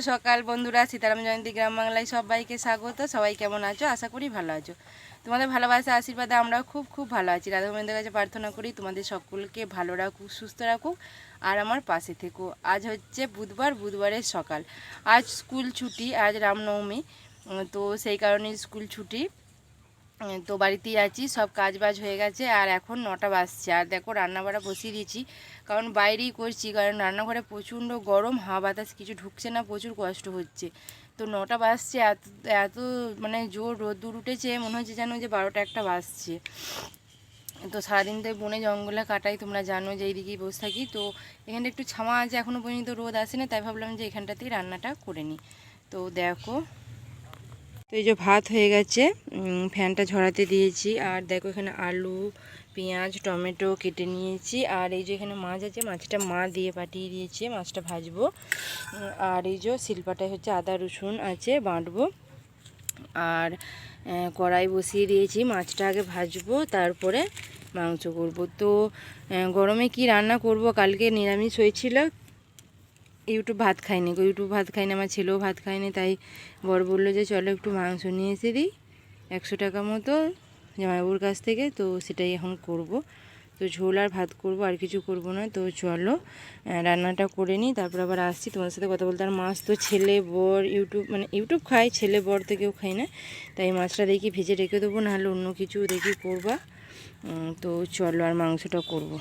সকাল বন্ধুরা, সীতারাম জয়ন্তী গ্রাম বাংলায় সবাইকে স্বাগত। সবাই কেমন আছো? আশা করি ভালো আছো। তোমাদের ভালোবাসা আশীর্বাদে আমরাও খুব ভালো আছি। রাধা গোবিন্দের কাছে প্রার্থনা করি তোমাদের সকলকে ভালো রাখুক, সুস্থ রাখুক আর আমার পাশে থেকো। আজ হচ্ছে বুধবারের সকাল। আজ স্কুল ছুটি, আজ রামনবমী, তো সেই কারণে স্কুল ছুটি। তো বাড়িতেই আছি, সব কাজ বাজ হয়ে গেছে আর এখন 9টা বাজছে। আর দেখো রান্নাবাড়া বসিয়ে দিয়েছি, কারণ বাইরেই করছি, কারণ রান্নাঘরে প্রচণ্ড গরম, হাওয়া বাতাস কিছু ঢুকছে না, প্রচুর কষ্ট হচ্ছে। তো 9টা বাজছে, এত এত মানে জোর রোদ্দুর উঠেছে, মনে হচ্ছে যেন যে 12টা 1টা বাজছে। তো সারাদিন তো বনে জঙ্গলে কাটাই, তোমরা জানো যে এইদিকেই বসে থাকি। তো এখানটা একটু ছামা আছে, এখনও পর্যন্ত রোদ আসে না, তাই ভাবলাম যে এখানটাতেই রান্নাটা করে নিই। তো দেখো, তো এই যে ভাত হয়ে গেছে, ফ্যানটা ঝরাতে দিয়েছি। আর দেখো এখানে আলু, পেঁয়াজ, টমেটো কেটে নিয়েছি। আর এই যে এখানে মাছ আছে, মাছটা মা দিয়ে পাঠিয়ে দিয়েছে, মাছটা ভাজবো। আর এই যে শিলপাটায় হচ্ছে আদা রসুন আছে, বাটবো। আর কড়াই বসিয়ে দিয়েছি, মাছটা আগে ভাজবো, তারপরে মাংস করব। তো গরমে কি রান্না করব, কালকে নিরামিষ হয়েছিল। ইউটিউব ভাত খায়নি, আমার ছেলেও ভাত খায়নি, তাই বর বললো যে চলো একটু মাংস নিয়ে এসে দিই 100 টাকা মতো জামাইবাবুর কাছ থেকে। তো সেটাই এখন করব। তো ঝোল আর ভাত করব, আর কিছু করব না। তো চলো রান্নাটা করে নিই, তারপর আবার আসছি তোমার সাথে কথা বলতে। আর মাছ তো ছেলে বর ইউটিউব খায়, ছেলে বর তো কেউ খায় না, তাই মাছটা দেখি ভেজে রেখে দেবো, নাহলে অন্য কিছু দেখি করবা। তো চলো আর মাংসটা করব।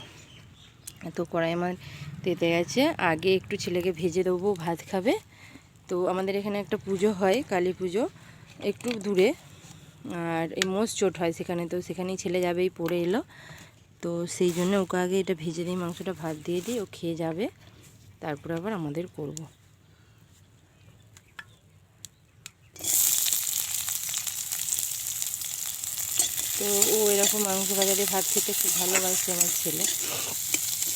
তো কড়াই আমার তেতে গেছে, আগে একটু ছেলেকে ভেজে দেবো, ভাত খাবে। তো আমাদের এখানে একটা পুজো হয়, কালী পুজো, একটু দূরে, আর এই মোষ চোট হয় সেখানে। তো সেখানেই ছেলে যাবে, এই পড়ে এলো। তো সেই জন্য ওকে আগে এটা ভেজে দিই, মাংসটা ভাত দিয়ে দিই, ও খেয়ে যাবে, তারপর আবার আমাদের করব। তো ও এরকম মাংস ভাজা দিয়ে ভাত খেতে খুব ভালোবাসে আমার ছেলে।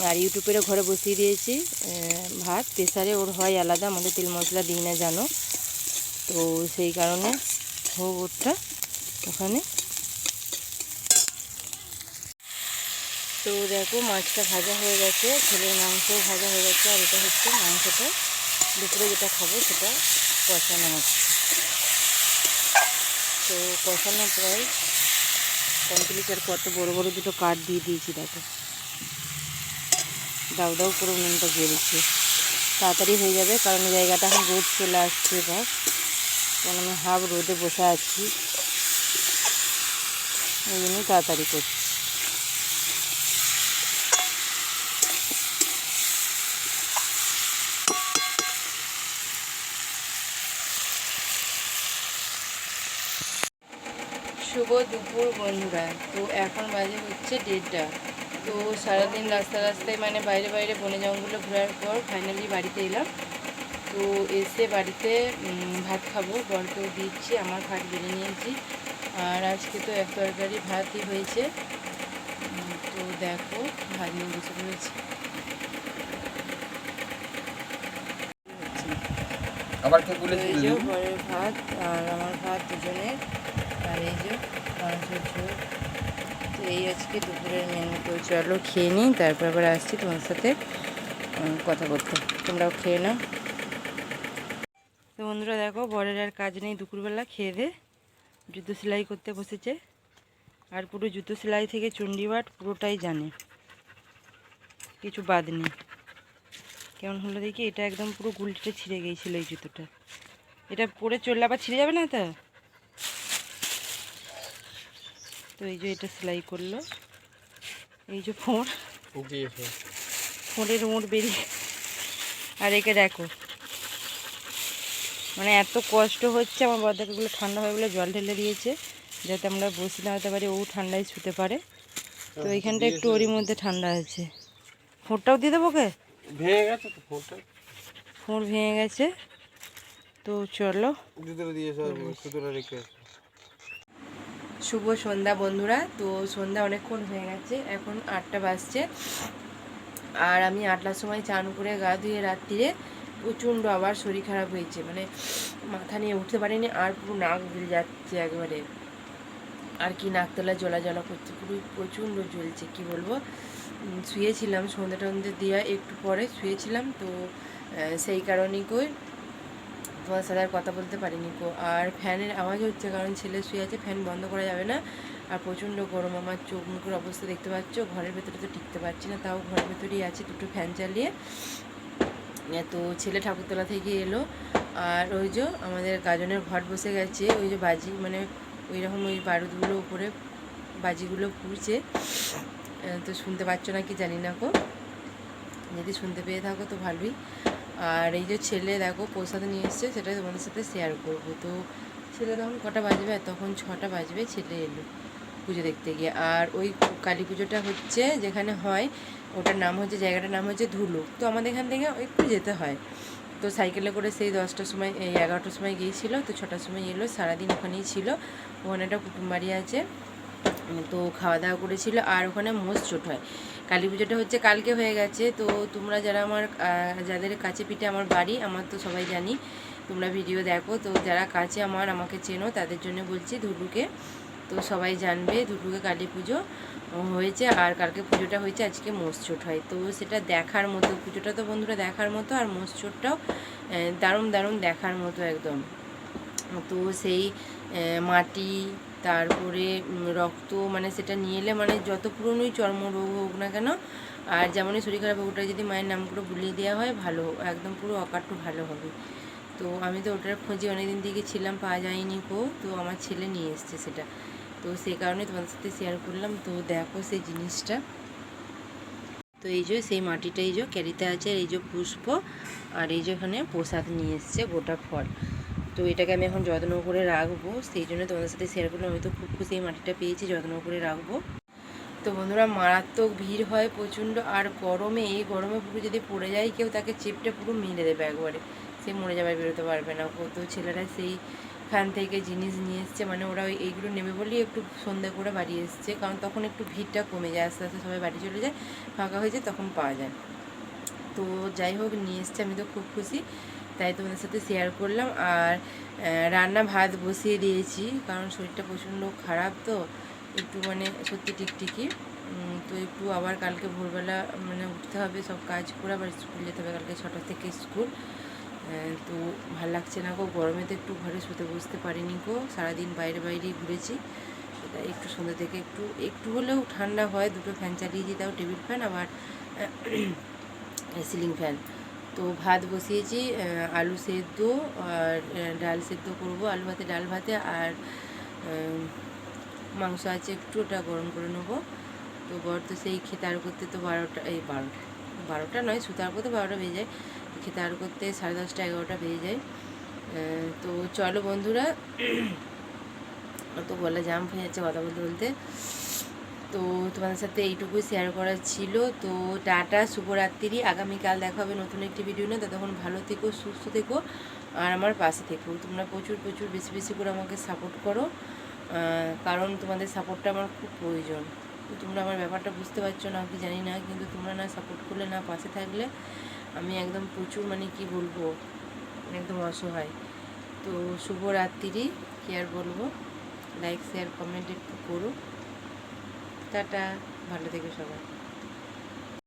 আর ইউটিউবেরও ঘরে বসিয়ে দিয়েছি ভাত, প্রেসারে ওর হয় আলাদা, আমাদের তেল মশলা দিই না জানো, তো সেই কারণে হোক ওরটা ওখানে। তো দেখো মাছটা ভাজা হয়ে গেছে, ছেলের মাংসও ভাজা হয়ে গেছে। আর এটা হচ্ছে মাংসটা দুপুরে যেটা খাবো সেটা কষানো হচ্ছে। তো কষানো প্রায় কমপ্লিট। আর কত বড় বড় দুটো কাঠ দিয়ে দিয়েছি, দেখো দাউ দাউ করে উনুনটা জ্বলছে। তাড়াতাড়ি হয়ে যাবে, কারণ জায়গাটা এখন রোদ চলে আসছে এবার, কারণ আমি হাফ রোদে বসে আছি, ওই জন্যই তাড়াতাড়ি করছি। শুভ দুপুর বন্ধুরা। তো এখন বাজে হচ্ছে 1:30। তো সারাদিন রাস্তায় বাইরে বনে জঙ্গলে ঘোরার পর ফাইনালি বাড়িতে এলাম। তো এসে বাড়িতে ভাত খাবো, বরকেও দিচ্ছি, আমার ভাত বেড়ে নিয়েছি। আর আজকে তো এক তরকারি ভাতই হয়েছে। তো দেখো ভাত নিয়ে বসে পড়েছি। এই যে বরের ভাত আর আমার ভাত দুজনের, আর এই যে মাংসের ঝোল। তো এই আজকে দুপুরের মেনু। তো চলো খেয়ে নিই, তারপর আবার আসছি তোমার সাথে কথা বলতে, তোমরাও খেয়ে নাও। তো বন্ধুরা দেখো, বরের আর কাজ নেই, দুপুরবেলা খেয়ে দে জুতো সেলাই করতে বসেছে। আর পুরো জুতো সেলাই থেকে চণ্ডীপাঠ পুরোটাই জানে, কিছু বাদ নেই। কেমন হলো দেখি, এটা একদম পুরো গুলটিটা ছিঁড়ে গিয়েছিলো এই জুতোটা, এটা পরে চললে আবার ছিঁড়ে যাবে না তো। তো এই যে এটা সেলাই করলো, এই যে ফোঁড়ের মোড় বেরিয়ে। আর একে দেখো, এত কষ্ট হচ্ছে। আমার বর্দাকেগুলো ঠান্ডা হয়ে বলে জল ঢেলে দিয়েছে, যাতে আমরা বসে না হতে পারি, ও ঠান্ডায় শুতে পারে। তো এইখানটা একটু ওরই মধ্যে ঠান্ডা আছে। ফোঁড়টাও দিয়ে দেবো, ওকে ভেঙে গেছে তো, ফোঁড় ভেঙে গেছে। তো চলো শুভ সন্ধ্যা বন্ধুরা। তো সন্ধ্যা অনেকক্ষণ হয়ে গেছে, এখন 8টা বাজছে। আর আমি 8টার সময় চান করে গা ধুয়ে রাত্রিরে প্রচণ্ড আবার শরীর খারাপ হয়েছে, মাথা নিয়ে উঠতে পারিনি, আর পুরো নাক জ্বলে যাচ্ছে একবারে। আর কি নাকতলা জ্বলা করছে, পুরো প্রচণ্ড জ্বলছে, কি বলবো। শুয়েছিলাম সন্ধ্যে টন্ধে দিয়ে একটু পরে শুয়েছিলাম, তো সেই কারণেই তোমার সাথে আর কথা বলতে পারিনি কো। আর ফ্যানের আওয়াজ হচ্ছে কারণ ছেলে শুয়ে আছে, ফ্যান বন্ধ করা যাবে না। আর প্রচণ্ড গরম, আমার চোখ মুখের অবস্থা দেখতে পাচ্ছ, ঘরের ভেতরে তো টিকতে পারছি না, তাও ঘরের ভেতরেই আছে দুটো ফ্যান চালিয়ে। তো ছেলে ঠাকুরতলা থেকে এলো, আর ওই যে আমাদের গাজনের ঘট বসে গেছে, ওই যে বাজি মানে ওই রকম ওই বারুদগুলো উপরে বাজিগুলো পুড়ছে, তো শুনতে পাচ্ছ না কি জানি না গো, যদি শুনতে পেয়ে থাকো তো ভালোই। আর এই যে ছেলে দেখো প্রসাদ নিয়ে এসছে, সেটা তোমাদের সাথে শেয়ার করবো। তো ছেলে তখন কটা বাজবে, তখন 6টা বাজবে, ছেলে এলো পুজো দেখতে গিয়ে। আর ওই কালী পুজোটা হচ্ছে যেখানে হয়, ওটার নাম হচ্ছে, জায়গাটার নাম হচ্ছে ধুলো। তো আমাদের এখান থেকে একটু যেতে হয়, তো সাইকেলে করে সেই 10টার সময়, এই 11টার সময় গিয়েছিলো, তো 6টার সময় এলো। সারাদিন ওখানেই ছিল, ওখানে একটা কুটুম বাড়ি আছে, তো খাওয়া দাওয়া করেছিল। আর ওখানে মোষ চোট হয়, কালী পুজোটা হচ্ছে কালকে হয়ে গেছে। তো তোমরা যারা আমার যাদের কাছে পিঠে আমার বাড়ি, আমার তো সবাই জানি, তোমরা ভিডিও দেখো, তো যারা কাছে আমাকে চেনো তাদের জন্য বলছি ধুলুকে, তো সবাই জানবে ধুলুকে কালী পুজো হয়েছে। আর কালকে পুজোটা হয়েছে, আজকে মোষ চোট হয়, তো সেটা দেখার মতো। পুজোটা তো বন্ধুরা দেখার মতো, আর মোষ চোটটাও দারুণ দারুণ দেখার মতো একদম। তো সেই মাটি, তারপরে রক্ত, মানে সেটা নিয়ে এলে মানে যত পুরনোই চর্মরোগ হোক না কেন, আর যেমনই শরীর খারাপ হোক, ওটা যদি মায়ের নাম করে বুলিয়ে দেওয়া হয়, ভালো একদম পুরো অকাট্য ভালো হবে। তো আমি তো ওটার খোঁজে অনেকদিন থেকে ছিলাম, পাওয়া যায়নি কো, তো আমার ছেলে নিয়ে এসছে সেটা, তো সেই কারণে তোমাদের সাথে শেয়ার করলাম। তো দেখো সেই জিনিসটা, তো এই যে সেই মাটিটা এই যে ক্যারিতে আছে, এই যে পুষ্প, আর এই যে এখানে প্রসাদ নিয়ে এসছে গোটা ফল। তো এটাকে আমি এখন যত্ন করে রাখবো, সেই জন্য তোমাদের সাথে শেয়ার করলাম। আমি তো খুব খুশি, এই মাটিটা পেয়েছি, যত্ন করে রাখবো। তো বন্ধুরা মারাত্মক ভিড় হয় প্রচণ্ড, আর গরমে, এই গরমে পুরো যদি পড়ে যায় কেউ, তাকে চেপটে পুরো মেরে দেবে একবারে, সে মরে যাবে, বেরোতে পারবে না। তো ছেলেরা সেইখান থেকে জিনিস নিয়ে এসছে, মানে ওরা এইগুলো নেবে বলেই একটু সন্ধ্যা করে বাড়ি এসছে, কারণ তখন একটু ভিড়টা কমে যায়, আস্তে আস্তে সবাই বাড়ি চলে যায়, ফাঁকা হয়ে যায়, তখন পাওয়া যায়। তো যাই হোক নিয়ে এসছে, আমি তো খুব খুশি, তাই তোমাদের সাথে শেয়ার করলাম। আর রান্না ভাত বসিয়ে দিয়েছি, কারণ শরীরটা প্রচণ্ড খারাপ, তো একটু মানে সত্যি টিকটিকি, তো একটু আবার কালকে ভোরবেলা মানে উঠতে হবে, সব কাজ করে আবার স্কুল যেতে হবে, কালকে 6টা থেকে স্কুল। তো ভাল লাগছে না গো, গরমে তো একটু ঘরে শুতে বসতে পারিনি গো, সারাদিন বাইরে বাইরেই ঘুরেছি। তাই একটু সন্ধ্যা থেকে একটু একটু হলেও ঠান্ডা হয়, দুটো ফ্যান চালিয়ে দিই, তাও টেবিল ফ্যান, আবার সিলিং ফ্যান। তো ভাত বসিয়েছি, আলু সেদ্ধ আর ডাল সেদ্ধ করবো, আলু ভাতে ডাল ভাতে, আর মাংস আছে একটু, ওটা গরম করে নেবো। তো বর তো সেই খেতে আর করতে তো 12টা, এই 12টা নয়, শুতে আর করতে 12টা বেজে যায়, খেতে আর করতে 10:30 11টা বেজে যায়। তো চলো বন্ধুরা, তো গলা জাম্প হয়ে যাচ্ছে কথা বলতে বলতে। তো তোমাদের সাথে এইটুকুই শেয়ার করার ছিল। তো টাটা, শুভরাত্রি, আগামীকাল দেখা হবে নতুন একটি ভিডিও নিয়ে। ততক্ষণ ভালো থেকো, সুস্থ থেকো, আর আমার পাশে থেকো। তোমরা প্রচুর প্রচুর বেশি বেশি করে আমাকে সাপোর্ট করো, কারণ তোমাদের সাপোর্টটা আমার খুব প্রয়োজন। তো তোমরা আমার ব্যাপারটা বুঝতে পারছো না কি জানি না, কিন্তু তোমরা না সাপোর্ট করলে, না পাশে থাকলে, আমি একদম প্রচুর মানে কি বলবো, একদম অসহায়। তো শুভরাত্রি, কি আর বলবো, লাইক শেয়ার কমেন্ট একটু করো। টাটা, ভালো থেকো সবাই।